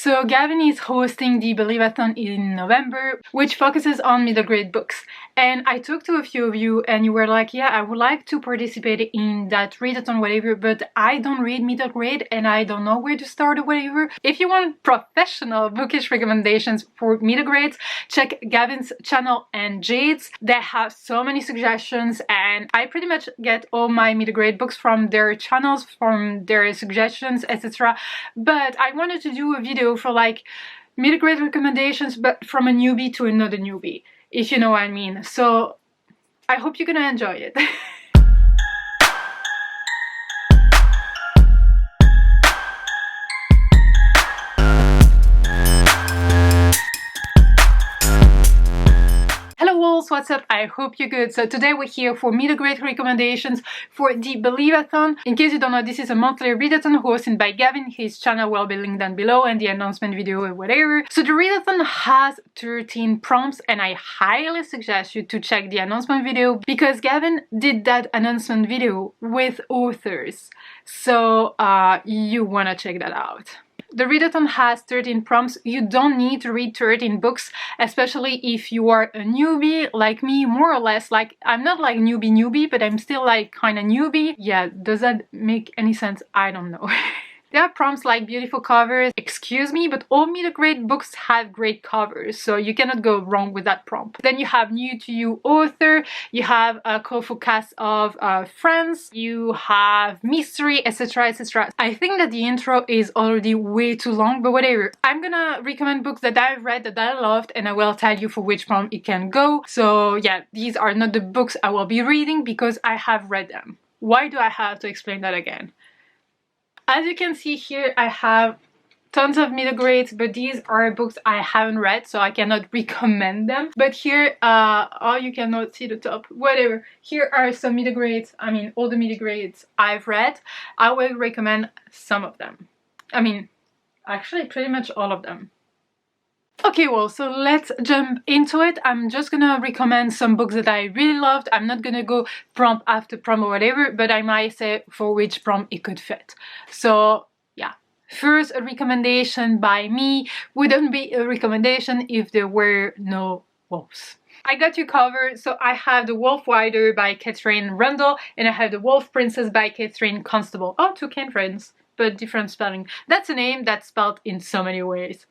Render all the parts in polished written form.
So Gavin is hosting the Believathon in November, which focuses on middle grade books. And I talked to a few of you and you were like, yeah, I would like to participate in that readathon, whatever, but I don't read middle grade and I don't know where to start or whatever. If you want professional bookish recommendations for middle grades, check Gavin's channel and Jade's. They have so many suggestions and I pretty much get all my middle grade books from their channels, from their suggestions, etc. But I wanted to do a video for like middle grade recommendations, but from a newbie to another newbie, if you know what I mean. So I hope you're gonna enjoy it. What's up? I hope you're good. So today we're here for middle grade recommendations for the Believathon. In case you don't know, this is a monthly readathon hosted by Gavin. His channel will be linked down below and the announcement video or whatever. So the readathon has 13 prompts and I highly suggest you to check the announcement video because Gavin did that announcement video with authors. So you wanna check that out. The readathon has 13 prompts. You don't need to read 13 books, especially if you are a newbie like me, more or less. Like, I'm not like newbie, but I'm still like kind of newbie. Yeah, does that make any sense? I don't know. There are prompts like beautiful covers, excuse me, but all middle grade books have great covers, so you cannot go wrong with that prompt. Then you have new to you author, you have a colorful cast of friends, you have mystery, etc, etc. I think that the intro is already way too long, but whatever. I'm gonna recommend books that I've read that I loved and I will tell you for which prompt it can go. So yeah, these are not the books I will be reading because I have read them. Why do I have to explain that again? As you can see here, I have tons of middle grades, but these are books I haven't read, so I cannot recommend them. But here, oh, you cannot see the top, whatever. Here are some middle grades, I mean, all the middle grades I've read. I will recommend some of them. I mean, actually, pretty much all of them. Okay, well, so let's jump into it. I'm just gonna recommend some books that I really loved. I'm not gonna go prompt after prompt or whatever, but I might say for which prompt it could fit. So yeah, first, a recommendation by me wouldn't be a recommendation if there were no wolves. I got you covered. So I have The Wolf Rider by Catherine Rundle and I have The Wolf Princess by Catherine Constable. Oh, two Catherine's, but different spelling. That's a name that's spelled in so many ways.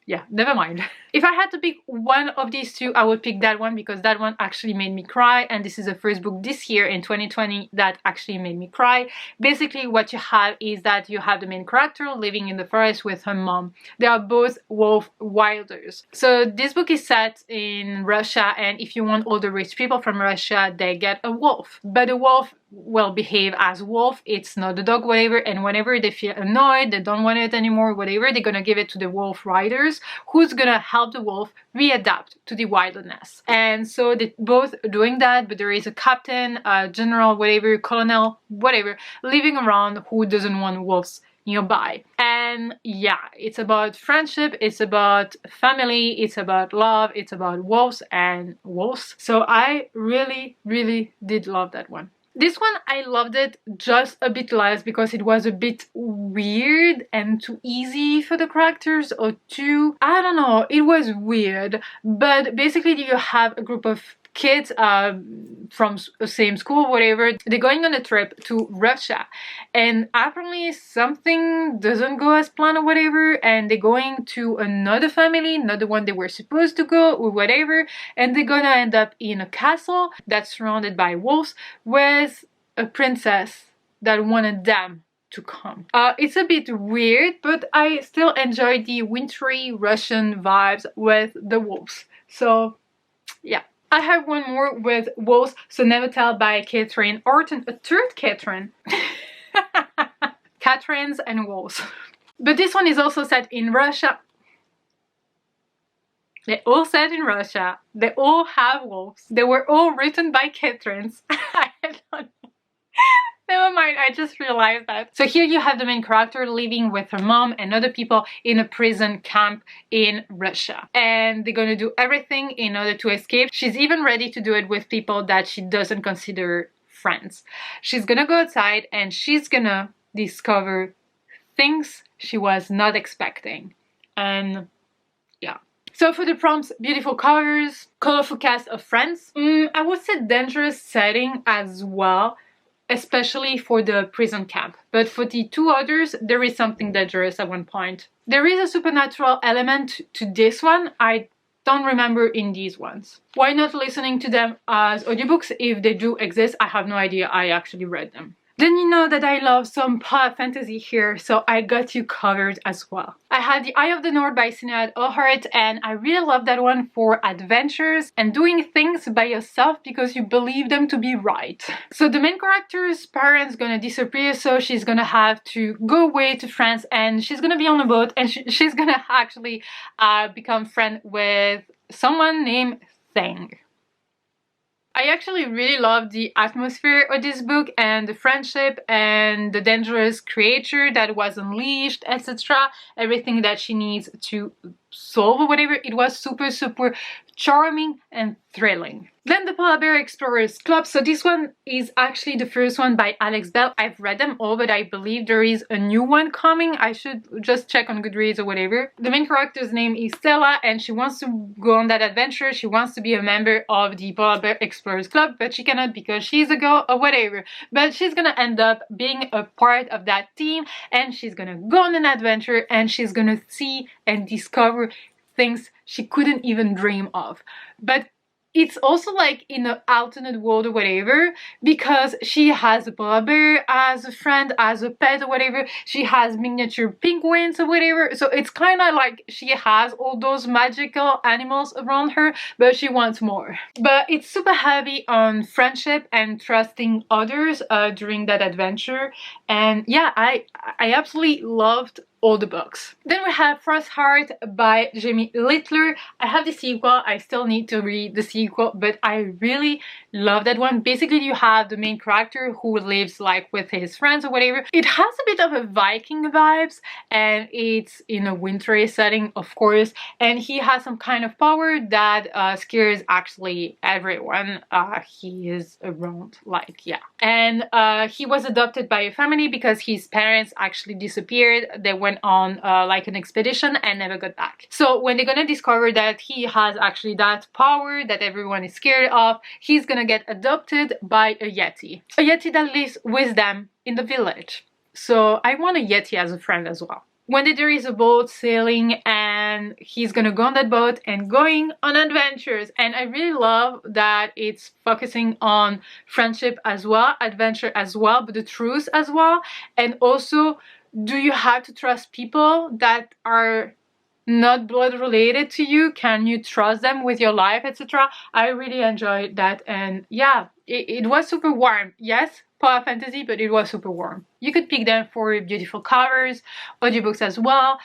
Yeah, never mind. If I had to pick one of these two, I would pick that one because that one actually made me cry, and this is the first book this year in 2020 that actually made me cry. Basically what you have is that you have the main character living in the forest with her mom. They are both wolf wilders. So this book is set in Russia, and if you want all the rich people from Russia, they get a wolf. But the wolf will behave as wolf, it's not a dog, whatever, and whenever they feel annoyed, they don't want it anymore, whatever, they're gonna give it to the wolf riders, who's gonna help the wolf readapt to the wilderness. And so they're both doing that, but there is a captain, a general, whatever, colonel, whatever, living around who doesn't want wolves nearby. And yeah, it's about friendship, it's about family, it's about love, it's about wolves and wolves. So I really did love that one. This one, I loved it just a bit less because it was a bit weird and too easy for the characters, or too, I don't know, it was weird. But basically you have a group of kids from the same school, whatever, they're going on a trip to Russia, and apparently something doesn't go as planned or whatever, and they're going to another family, not the one they were supposed to go or whatever, and they're gonna end up in a castle that's surrounded by wolves with a princess that wanted them to come. It's a bit weird, but I still enjoy the wintry Russian vibes with the wolves. So yeah. I have one more with wolves, So Never Tell by Catherine Orton, a third Catherine. Catherines and wolves. But this one is also set in Russia. They're all set in Russia. They all have wolves. They were all written by Catherines. I don't know. Never mind, I just realized that. So here you have the main character living with her mom and other people in a prison camp in Russia. And they're gonna do everything in order to escape. She's even ready to do it with people that she doesn't consider friends. She's gonna go outside and she's gonna discover things she was not expecting. and yeah. So for the prompts, beautiful covers, colorful cast of friends. I would say dangerous setting as well, especially for the prison camp. But for the two others, there is something dangerous at one point. There is a supernatural element to this one. I don't remember in these ones. Why not listening to them as audiobooks if they do exist? I have no idea. I actually read them. Then you know that I love some pop fantasy here, so I got you covered as well. I had The Eye of the North by Sinead O'Hart, and I really love that one for adventures and doing things by yourself because you believe them to be right. So the main character's parents gonna disappear, so she's gonna have to go away to France, and she's gonna be on a boat, and she's gonna actually become friend with someone named Thing. I actually really love the atmosphere of this book and the friendship and the dangerous creature that was unleashed, etc. Everything that she needs to solve or whatever. It was super charming and thrilling. Then the Polar Bear Explorers Club. So this one is actually the first one by Alex Bell. I've read them all, but I believe there is a new one coming. I should just check on Goodreads or whatever. The main character's name is Stella, and she wants to go on that adventure. She wants to be a member of the Polar Bear Explorers Club, but she cannot because she's a girl or whatever. But she's gonna end up being a part of that team, and she's gonna go on an adventure, and she's gonna see and discover things she couldn't even dream of. But it's also like in an alternate world or whatever, because she has a polar bear as a friend, as a pet or whatever. She has miniature penguins or whatever. So it's kind of like she has all those magical animals around her, but she wants more. But it's super heavy on friendship and trusting others during that adventure. And yeah, I absolutely loved all the books. Then we have Frost Heart by Jamie Littler. I have the sequel. I still need to read the sequel, but I really love that one. Basically, you have the main character who lives like with his friends or whatever. It has a bit of a Viking vibes, and it's in a wintry setting, of course, and he has some kind of power that scares actually everyone he is around, like, yeah. And he was adopted by a family because his parents actually disappeared. They went on like an expedition and never got back. So when they're gonna discover that he has actually that power that everyone is scared of, he's gonna get adopted by a Yeti. A Yeti that lives with them in the village. So I want a Yeti as a friend as well. One day there is a boat sailing and he's gonna go on that boat and going on adventures. And I really love that it's focusing on friendship as well, adventure as well, but the truth as well. And also, do you have to trust people that are not blood related to you? Can you trust them with your life, etc.? I really enjoyed that, and yeah, it was super warm. Yes, power fantasy, but it was super warm. You could pick them for beautiful covers, audiobooks as well,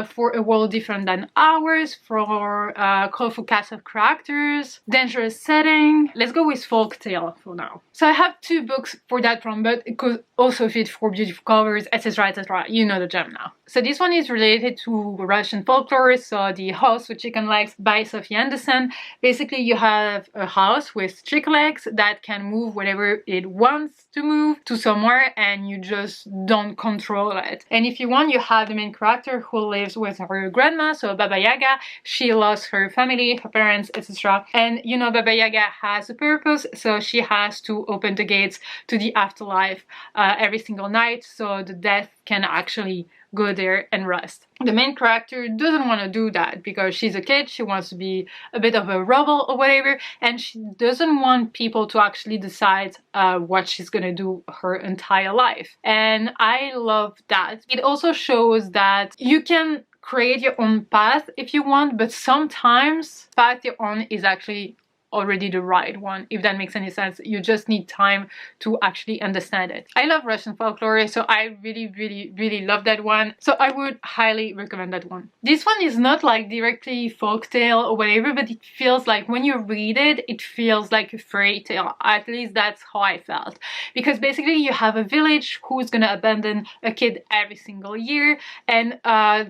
for a world different than ours, for colorful cast of characters, dangerous setting. Let's go with folktale for now. So I have two books for that one, but it could also fit for beautiful covers, etc, etc. You know the gem now. So this one is related to Russian folklore, so The House with Chicken Legs by Sophie Anderson. Basically, you have a house with chicken legs that can move whenever it wants to move to somewhere, and you just don't control it. And if you want, you have the main character who lives with her grandma, so Baba Yaga. She lost her family, her parents, etc. And you know, Baba Yaga has a purpose, so she has to open the gates to the afterlife every single night, so the death can actually go there and rest. The main character doesn't want to do that because she's a kid, she wants to be a bit of a rebel or whatever, and she doesn't want people to actually decide what she's gonna do her entire life. And I love that. It also shows that you can create your own path if you want, but sometimes path you're on is actually already the right one, if that makes any sense. You just need time to actually understand it. I love Russian folklore, so I really love that one. So I would highly recommend that one. This one is not like directly folktale or whatever, but it feels like when you read it, it feels like a fairy tale. At least that's how I felt. Because basically you have a village who's gonna abandon a kid every single year, and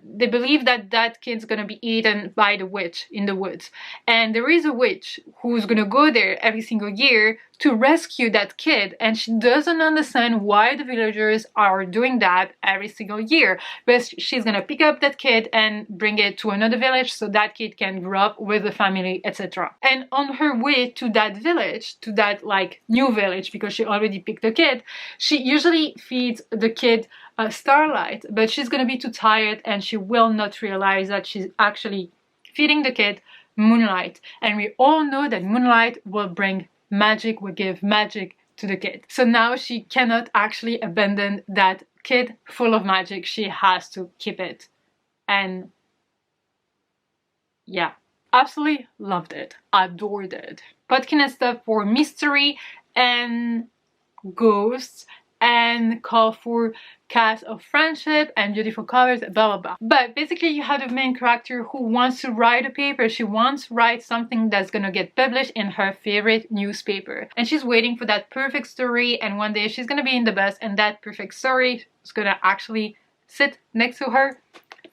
they believe that that kid's gonna be eaten by the witch in the woods. And there is a witch who who's gonna go there every single year to rescue that kid, and she doesn't understand why the villagers are doing that every single year. But she's gonna pick up that kid and bring it to another village so that kid can grow up with the family, etc. And on her way to that village, to that like new village, because she already picked the kid, she usually feeds the kid Starlight, but she's gonna be too tired and she will not realize that she's actually feeding the kid Moonlight. And we all know that Moonlight will bring magic, will give magic to the kid. So now she cannot actually abandon that kid full of magic. She has to keep it. And yeah, absolutely loved it, adored it. Podcast stuff for mystery and ghosts and colorful cast of friendship and beautiful colors, blah blah blah. But basically you have the main character who wants to write a paper. She wants to write something that's gonna get published in her favorite newspaper, and she's waiting for that perfect story, and one day she's gonna be in the bus and that perfect story is gonna actually sit next to her,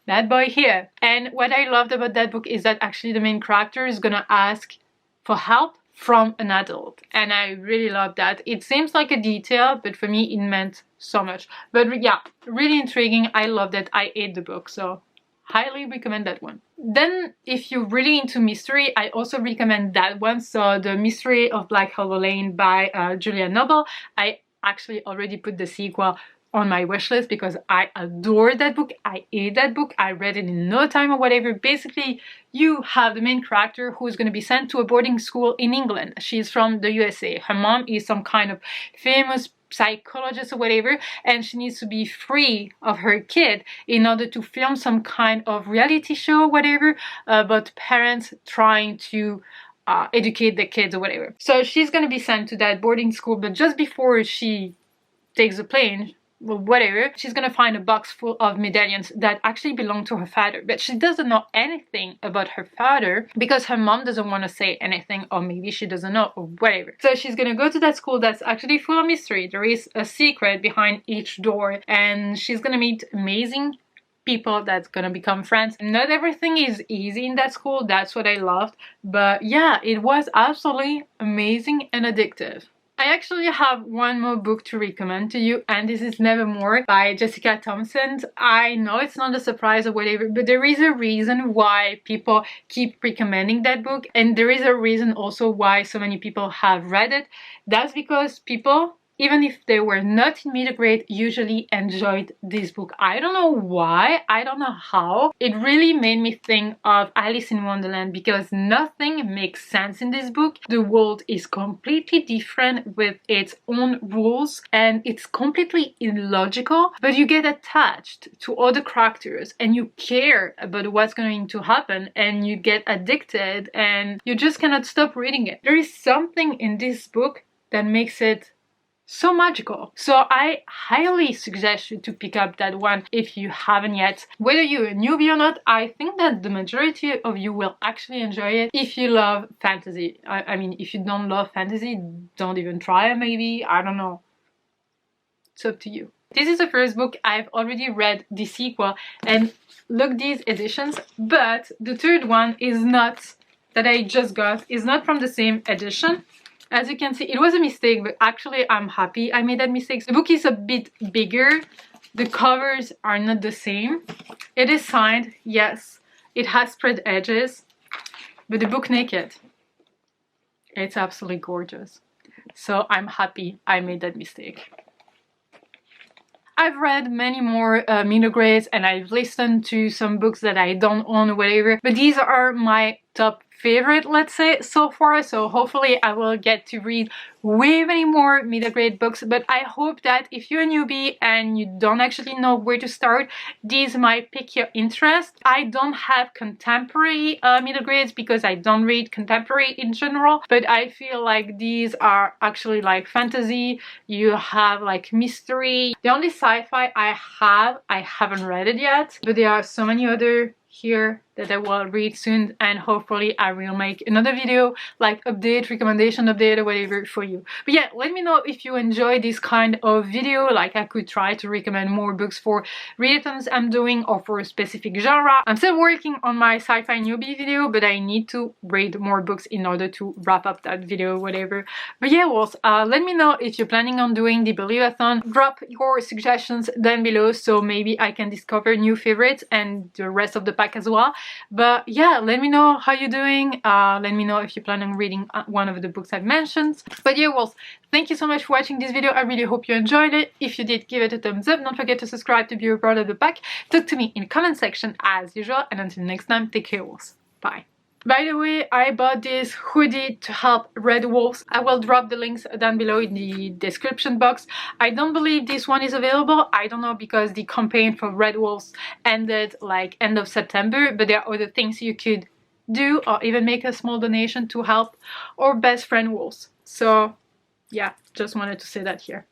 that boy here. And what I loved about that book is that actually the main character is gonna ask for help from an adult, and I really love that. It seems like a detail, but for me it meant so much. But yeah, really intriguing. I loved it. I ate the book, so highly recommend that one. Then if you're really into mystery, I also recommend that one. So The Mystery of Black Hollow Lane by Julia Noble. I actually already put the sequel on my wish list because I adore that book. I ate that book. I read it in no time or whatever. Basically, you have the main character who's going to be sent to a boarding school in England. She's from the USA. Her mom is some kind of famous psychologist or whatever, and she needs to be free of her kid in order to film some kind of reality show or whatever about parents trying to educate the kids or whatever. So she's going to be sent to that boarding school, but just before she takes the plane, well, whatever, she's gonna find a box full of medallions that actually belong to her father, but she doesn't know anything about her father because her mom doesn't want to say anything, or maybe she doesn't know, or whatever. So she's gonna go to that school that's actually full of mystery. There is a secret behind each door, and she's gonna meet amazing people that's gonna become friends. Not everything is easy in that school, that's what I loved, but yeah, it was absolutely amazing and addictive. I actually have one more book to recommend to you, and this is Nevermore by Jessica Thompson. I know it's not a surprise or whatever, but there is a reason why people keep recommending that book, and there is a reason also why so many people have read it. That's because people, even if they were not in middle grade, usually enjoyed this book. I don't know why, I don't know how. It really made me think of Alice in Wonderland because nothing makes sense in this book. The world is completely different with its own rules and it's completely illogical, but you get attached to other characters and you care about what's going to happen and you get addicted and you just cannot stop reading it. There is something in this book that makes it so magical. So I highly suggest you to pick up that one if you haven't yet. Whether you're a newbie or not, I think that the majority of you will actually enjoy it if you love fantasy. I mean, if you don't love fantasy, don't even try it maybe. I don't know. It's up to you. This is the first book. I've already read the sequel and look these editions, but the third one is not, that I just got, is not from the same edition. As you can see, it was a mistake, but actually I'm happy I made that mistake. The book is a bit bigger. The covers are not the same. It is signed, yes. It has spread edges, but the book naked, it's absolutely gorgeous. So I'm happy I made that mistake. I've read many more middle grades and I've listened to some books that I don't own or whatever, but these are my top favorite, let's say, so far. So hopefully I will get to read way many more middle grade books, but I hope that if you're a newbie and you don't actually know where to start, these might pique your interest. I don't have contemporary middle grades because I don't read contemporary in general, but I feel like these are actually like fantasy. You have like mystery. The only sci-fi I haven't read it yet, but there are so many other here that I will read soon, and hopefully I will make another video like update, recommendation update or whatever for you. But yeah, let me know if you enjoy this kind of video. Like I could try to recommend more books for readathons I'm doing or for a specific genre. I'm still working on my sci-fi newbie video, but I need to read more books in order to wrap up that video or whatever. But yeah, well, let me know if you're planning on doing the Believathon. Drop your suggestions down below so maybe I can discover new favorites and the rest of the pack as well. But yeah, let me know how you're doing. Let me know if you plan on reading one of the books I've mentioned. But yeah, well, thank you so much for watching this video. I really hope you enjoyed it. If you did, give it a thumbs up. Don't forget to subscribe to be a part of the pack. Talk to me in the comment section as usual. And until next time, take care, wolves. Bye. By the way, I bought this hoodie to help red wolves. I will drop the links down below in the description box. I don't believe this one is available. I don't know, because the campaign for red wolves ended like end of September, but there are other things you could do or even make a small donation to help our best friend wolves. So yeah, just wanted to say that here.